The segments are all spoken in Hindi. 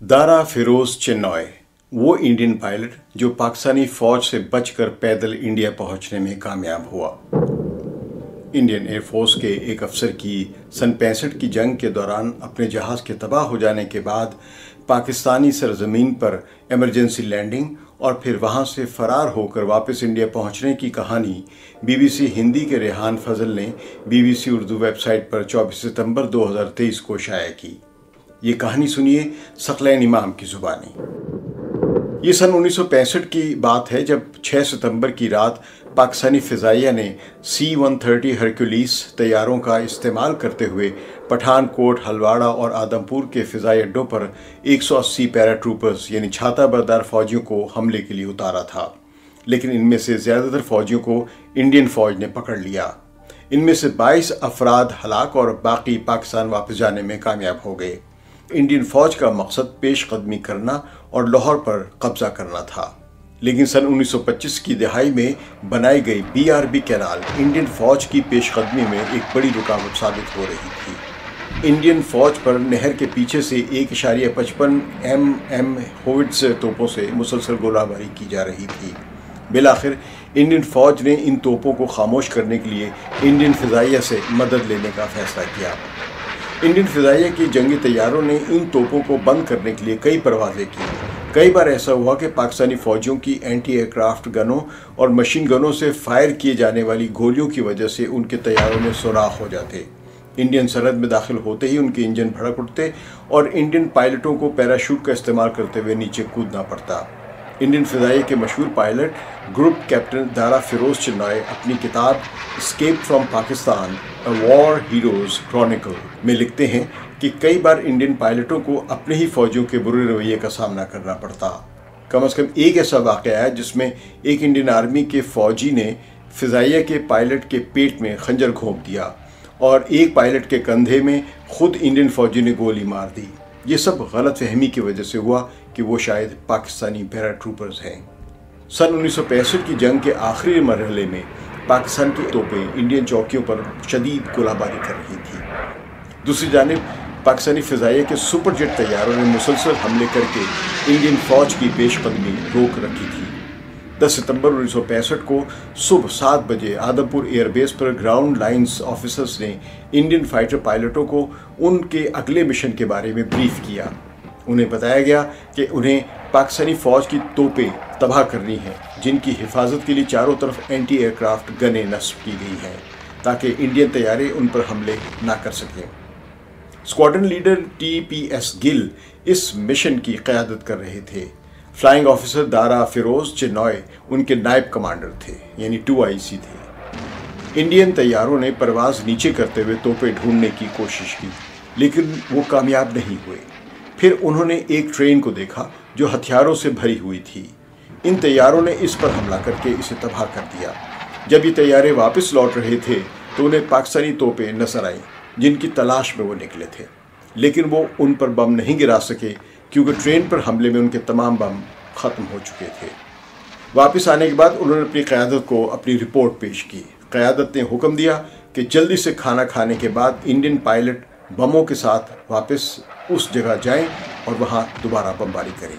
दारा फिरोज चिन्नॉय वो इंडियन पायलट जो पाकिस्तानी फौज से बचकर पैदल इंडिया पहुंचने में कामयाब हुआ। इंडियन एयरफोर्स के एक अफसर की सन 65 की जंग के दौरान अपने जहाज के तबाह हो जाने के बाद पाकिस्तानी सरजमीन पर इमरजेंसी लैंडिंग और फिर वहां से फरार होकर वापस इंडिया पहुंचने की कहानी बीबीसी हिंदी के रेहान फजल ने बीबीसी उर्दू वेबसाइट पर 24 सितंबर 2023 को शाया की। ये कहानी सुनिए सकलैन इमाम की जुबानी। ये सन 1965 की बात है जब 6 सितंबर की रात पाकिस्तानी फ़िज़ाइया ने C-130 हरक्यूलिस तैयारों का इस्तेमाल करते हुए पठानकोट, हलवाड़ा और आदमपुर के फ़िज़ाई अड्डों पर 180 पैराट्रूपर्स यानी छाता बरदार फौजियों को हमले के लिए उतारा था। लेकिन इनमें से ज़्यादातर फौजियों को इंडियन फ़ौज ने पकड़ लिया। इनमें से 22 अफराद हलाक और बाकी पाकिस्तान वापस जाने में कामयाब हो गए। इंडियन फौज का मकसद पेशकदमी करना और लाहौर पर कब्जा करना था, लेकिन सन 1925 की दहाई में बनाई गई BRB कैनाल इंडियन फौज की पेशकदमी में एक बड़ी रुकावट साबित हो रही थी। इंडियन फौज पर नहर के पीछे से 1.55 mm होविट्ज़ तोपों से मुसलसल गोलाबारी की जा रही थी। बिलाखिर इंडियन फौज ने इन तोपों को खामोश करने के लिए इंडियन फ़िज़ाइया से मदद लेने का फैसला किया। इंडियन फ़िज़ाइया के जंगी तैयारों ने इन तोपों को बंद करने के लिए कई परवाज़ें की। कई बार ऐसा हुआ कि पाकिस्तानी फ़ौजियों की एंटी एयरक्राफ्ट गनों और मशीन गनों से फायर किए जाने वाली गोलियों की वजह से उनके तैयारों में सुराख हो जाते। इंडियन सरहद में दाखिल होते ही उनके इंजन भड़क उठते और इंडियन पायलटों को पैराशूट का इस्तेमाल करते हुए नीचे कूदना पड़ता। इंडियन फ़िज़ाइया के मशहूर pilot group captain Dara Firoz Chinnoy अपनी किताब Escape from Pakistan A War Hero's Chronicle में लिखते हैं कि कई बार इंडियन पायलटों को अपने ही फौजियों के बुरे रवैये का सामना करना पड़ता। कम से कम एक ऐसा वाक़या है जिसमें एक इंडियन आर्मी के फ़ौजी ने फ़िज़ाइया के पायलट के पेट में खंजर घोंप दिया और एक पायलट के कंधे में खुद इंडियन फ़ौजी ने गोली मार दी। ये सब गलतफहमी की वजह से हुआ कि वो शायद पाकिस्तानी पैराट्रूपर्स हैं। सन 1965 की जंग के आखिरी मरहले में पाकिस्तान की तोपें इंडियन चौकियों पर शदीद गोलाबारी कर रही थी। दूसरी जानिब पाकिस्तानी फ़िज़ाइया के सुपरजेट तैयारों ने मुसलसल हमले करके इंडियन फ़ौज की पेशकदमी रोक रखी थी। 10 सितंबर 1965 को सुबह 7 बजे आदमपुर एयरबेस पर ग्राउंड लाइंस ऑफिसर्स ने इंडियन फाइटर पायलटों को उनके अगले मिशन के बारे में ब्रीफ किया। उन्हें बताया गया कि उन्हें पाकिस्तानी फ़ौज की तोपें तबाह करनी हैं, जिनकी हिफाजत के लिए चारों तरफ एंटी एयरक्राफ्ट गनें नस्ब की गई हैं ताकि इंडियन तैयारे उन पर हमले ना कर सकें। स्क्वाड्रन लीडर TPS गिल इस मिशन की क़यादत कर रहे थे। फ्लाइंग ऑफिसर दारा फिरोज चिन्नॉय उनके नायब कमांडर थे, यानी 2IC थे। इंडियन तैयारों ने परवाज़ नीचे करते हुए तोपें ढूंढने की कोशिश की, लेकिन वो कामयाब नहीं हुए। फिर उन्होंने एक ट्रेन को देखा जो हथियारों से भरी हुई थी। इन तैयारों ने इस पर हमला करके इसे तबाह कर दिया। जब ये तैयारे वापस लौट रहे थे तो उन्हें पाकिस्तानी तोपें नजर आईं जिनकी तलाश में वो निकले थे, लेकिन वो उन पर बम नहीं गिरा सके क्योंकि ट्रेन पर हमले में उनके तमाम बम ख़त्म हो चुके थे। वापस आने के बाद उन्होंने अपनी क़यादत को अपनी रिपोर्ट पेश की। क़यादत ने हुक्म दिया कि जल्दी से खाना खाने के बाद इंडियन पायलट बमों के साथ वापस उस जगह जाएं और वहां दोबारा बमबारी करें।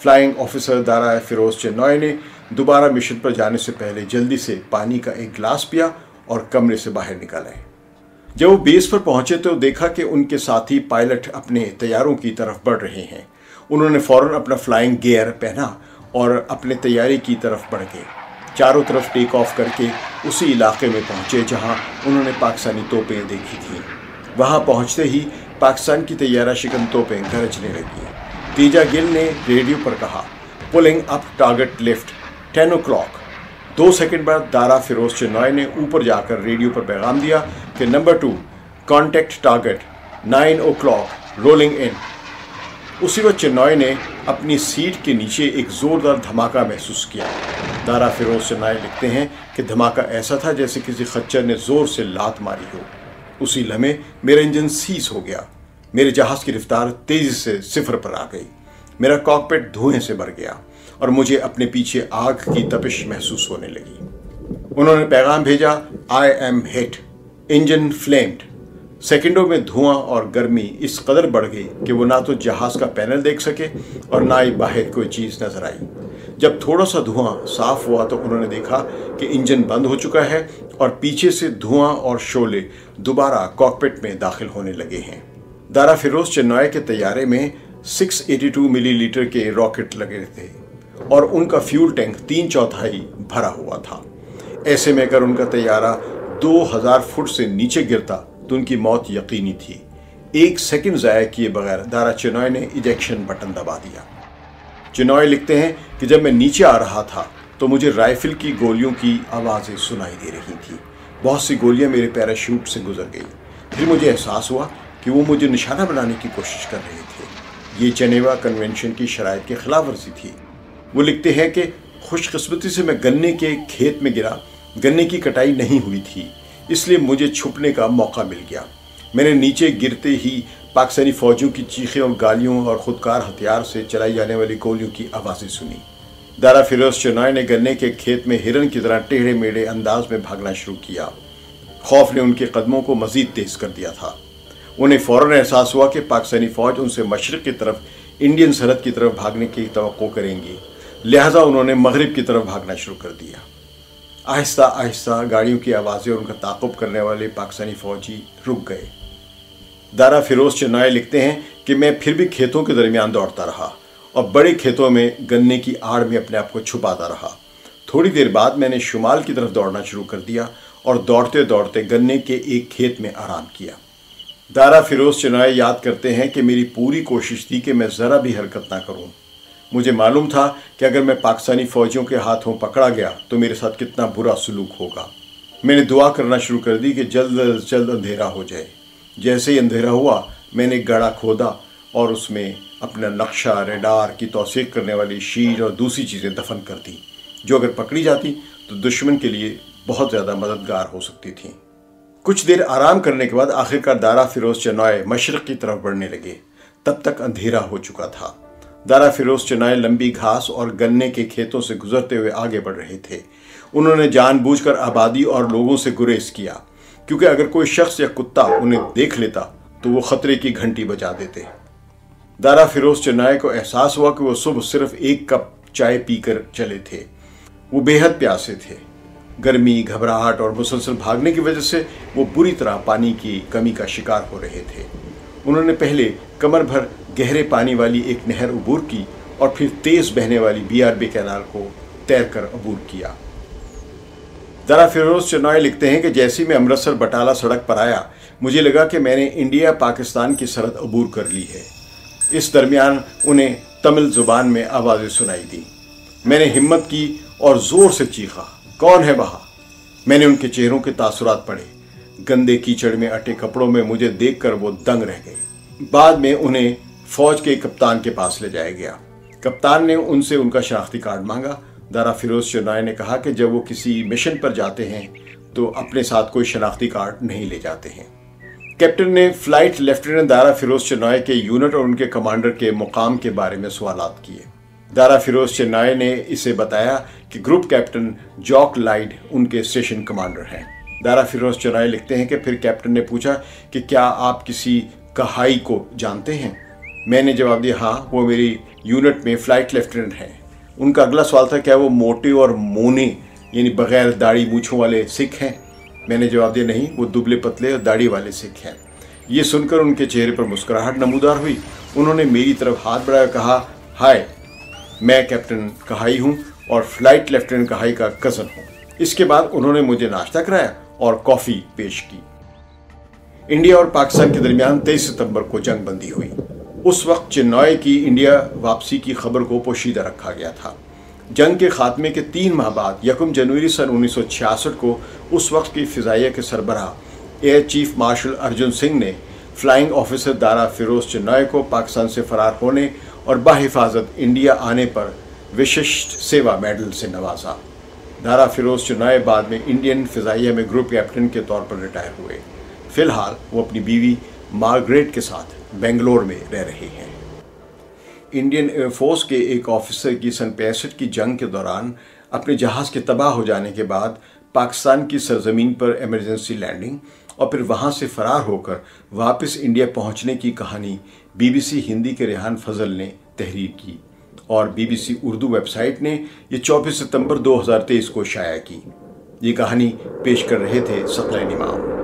फ्लाइंग ऑफिसर दारा फिरोज चिन्नॉय ने दोबारा मिशन पर जाने से पहले जल्दी से पानी का एक गिलास पिया और कमरे से बाहर निकल आए। जब वो बेस पर पहुंचे तो देखा कि उनके साथी पायलट अपने तैयारों की तरफ बढ़ रहे हैं। उन्होंने फ़ौरन अपना फ्लाइंग गियर पहना और अपने तैयारी की तरफ बढ़ गए। चारों तरफ टेक ऑफ करके उसी इलाके में पहुंचे जहां उन्होंने पाकिस्तानी तोपें देखी थी। वहां पहुंचते ही पाकिस्तान की तैयारा शिकन तोपें गरजने लगी। तेजा गिल ने रेडियो पर कहा, pulling up target left 10 o'clock। 2 second बाद दारा फिरोज चिन्नॉय ने ऊपर जाकर रेडियो पर पैगाम दिया कि number 2 contact target 9 o'clock rolling इन। उसी वक्त चिन्नॉय ने अपनी सीट के नीचे एक ज़ोरदार धमाका महसूस किया। दारा फिरोज चिन्नॉय लिखते हैं कि धमाका ऐसा था जैसे किसी खच्चर ने ज़ोर से लात मारी हो। उसी लम्हे मेरा इंजन सीज हो गया। मेरे जहाज़ की रफ्तार तेज़ी से 0 पर आ गई। मेरा कॉकपिट धुएं से भर गया और मुझे अपने पीछे आग की तपिश महसूस होने लगी। उन्होंने पैगाम भेजा, I am hit, engine flamed. सेकंडों में धुआं और गर्मी इस कदर बढ़ गई कि वो ना तो जहाज का पैनल देख सके और ना ही बाहर कोई चीज़ नजर आई। जब थोड़ा सा धुआं साफ हुआ तो उन्होंने देखा कि इंजन बंद हो चुका है और पीछे से धुआं और शोले दोबारा कॉकपिट में दाखिल होने लगे हैं। दारा फिरोज चेन्नई के तैयारे में 682 मिलीलीटर के रॉकेट लगे थे और उनका फ्यूल टैंक 3/4 भरा हुआ था। ऐसे में अगर उनका तैयारा 2000 फुट से नीचे गिरता तो उनकी मौत यकीनी थी। 1 सेकंड ज़ाया किए बगैर दारा चेन्नई ने इजेक्शन बटन दबा दिया। चेन्नई लिखते हैं कि जब मैं नीचे आ रहा था तो मुझे राइफल की गोलियों की आवाज़ें सुनाई दे रही थी। बहुत सी गोलियां मेरे पैराशूट से गुजर गई। फिर मुझे एहसास हुआ कि वो मुझे निशाना बनाने की कोशिश कर रहे थे। ये जेनेवा कन्वेंशन की शराइत की खिलाफ वर्जी थी। वो लिखते हैं कि खुशकिस्मती से मैं गन्ने के खेत में गिरा। गन्ने की कटाई नहीं हुई थी, इसलिए मुझे छुपने का मौका मिल गया। मैंने नीचे गिरते ही पाकिस्तानी फौजियों की चीखें और गालियों और खुदकार हथियार से चलाई जाने वाली गोलियों की आवाज़ें सुनी। दारा फिरोज चेन्नई ने गन्ने के खेत में हिरन की तरह टेढ़े मेढ़े अंदाज में भागना शुरू किया। खौफ ने उनके कदमों को मजीद तेज कर दिया था। उन्हें फौरन एहसास हुआ कि पाकिस्तानी फौज उनसे मशरिक की तरफ इंडियन सरहद की तरफ भागने की तवक्को करेंगी, लिहाजा उन्होंने मगरिब की तरफ भागना शुरू कर दिया। आहिस्ता आहिस्ता गाड़ियों की आवाज़ें और उनका ताक़ुब करने वाले पाकिस्तानी फौजी रुक गए। दारा फिरोज चेन्नई लिखते हैं कि मैं फिर भी खेतों के दरमियान दौड़ता रहा और बड़े खेतों में गन्ने की आड़ में अपने आप को छुपाता रहा। थोड़ी देर बाद मैंने शुमाल की तरफ दौड़ना शुरू कर दिया और दौड़ते दौड़ते गन्ने के एक खेत में आराम किया। दारा फिरोज चेन्नई याद करते हैं कि मेरी पूरी कोशिश थी कि मैं ज़रा भी हरकत ना करूं। मुझे मालूम था कि अगर मैं पाकिस्तानी फ़ौजियों के हाथों पकड़ा गया तो मेरे साथ कितना बुरा सलूक होगा। मैंने दुआ करना शुरू कर दी कि जल्द अज जल्द अंधेरा हो जाए। जैसे ही अंधेरा हुआ मैंने गड्ढा खोदा और उसमें अपना नक्शा, रेडार की तौसीक करने वाली शीट और दूसरी चीज़ें दफन कर दी, जो अगर पकड़ी जाती तो दुश्मन के लिए बहुत ज़्यादा मददगार हो सकती थी। कुछ देर आराम करने के बाद आखिरकार दारा फिरोज चेन्नई मशरक़ की तरफ बढ़ने लगे। तब तक अंधेरा हो चुका था। दारा फिरोज चेन्नई लंबी घास और गन्ने के खेतों से गुजरते हुए आगे बढ़ रहे थे। उन्होंने जानबूझकर आबादी और लोगों से गुरेज किया, क्योंकि अगर कोई शख्स या कुत्ता उन्हें देख लेता तो वो खतरे की घंटी बजा देते। दारा फिरोज चेन्नई को एहसास हुआ कि वो सुबह सिर्फ 1 कप चाय पीकर चले थे। वो बेहद प्यासे थे। गर्मी, घबराहट और मुसलसल भागने की वजह से वो बुरी तरह पानी की कमी का शिकार हो रहे थे। उन्होंने पहले कमर भर गहरे पानी वाली एक नहर अबूर की और फिर तेज बहने वाली BRB कैनाल को तैरकर अबूर किया। दारा फिरोज चेन्नई लिखते हैं कि जैसे ही मैं अमृतसर बटाला सड़क पर आया, मुझे लगा कि मैंने इंडिया पाकिस्तान की सरहद अबूर कर ली है। इस दरमियान उन्हें तमिल जुबान में आवाज़ें सुनाई दी। मैंने हिम्मत की और ज़ोर से चीखा, कौन है वहाँ? मैंने उनके चेहरों के तासुरात पढ़े। गंदे कीचड़ में अटे कपड़ों में मुझे देखकर वो दंग रह गए। बाद में उन्हें फौज के कप्तान के पास ले जाया गया। कप्तान ने उनसे उनका शनाख्ती कार्ड मांगा। दारा फिरोज चेन्नई ने कहा कि जब वो किसी मिशन पर जाते हैं तो अपने साथ कोई शनाख्ती कार्ड नहीं ले जाते हैं। कैप्टन ने फ्लाइट लेफ्टिनेंट दारा फिरोज चेन्नई के यूनिट और उनके कमांडर के मुकाम के बारे में सवालात किए। दारा फिरोज चेन्नई ने इसे बताया कि ग्रुप कैप्टन जॉक लाइड उनके स्टेशन कमांडर हैं। दारा फिरोज चेन्नई लिखते हैं कि फिर कैप्टन ने पूछा कि क्या आप किसी कहाई को जानते हैं? मैंने जवाब दिया, हाँ, वो मेरी यूनिट में फ्लाइट लेफ्टिनेंट हैं। उनका अगला सवाल था, क्या वो मोटे और मोने यानी बगैर दाढ़ी मूछों वाले सिख हैं? मैंने जवाब दिया, नहीं, वो दुबले पतले और दाढ़ी वाले सिख हैं। ये सुनकर उनके चेहरे पर मुस्कुराहट नमूदार हुई। उन्होंने मेरी तरफ हाथ बढ़ाया, कहा, हाय, मैं कैप्टन कहाई हूँ और फ्लाइट लेफ्टिनेंट कहाई का कज़न हूँ। इसके बाद उन्होंने मुझे नाश्ता कराया और कॉफ़ी पेश की। इंडिया और पाकिस्तान के दरमियान 23 सितंबर को जंग बंदी हुई। उस वक्त चेन्नई की इंडिया वापसी की खबर को पोशीदा रखा गया था। जंग के खात्मे के 3 माह बाद 1 जनवरी सन 1966 को उस वक्त की फ़िज़ाइया के सरबराह air chief marshal Arjan Singh ने फ्लाइंग ऑफिसर दारा फिरोज चेन्नई को पाकिस्तान से फरार होने और बाहिफाजत इंडिया आने पर विशिष्ट सेवा मेडल से नवाजा। दारा फिरोज चेन्नई बाद में इंडियन फ़िज़ाइया में ग्रुप कैप्टन के तौर पर रिटायर हुए। फ़िलहाल वो अपनी बीवी मार्गरेट के साथ बेंगलोर में रह रहे हैं। इंडियन एयरफोर्स के एक ऑफिसर की सन 65 की जंग के दौरान अपने जहाज़ के तबाह हो जाने के बाद पाकिस्तान की सरजमीन पर इमरजेंसी लैंडिंग और फिर वहां से फरार होकर वापस इंडिया पहुंचने की कहानी BBC हिंदी के रेहान फजल ने तहरीर की और BBC उर्दू वेबसाइट ने ये 24 सितंबर 2023 को शाया की। ये कहानी पेश कर रहे थे सकलैन इमाम।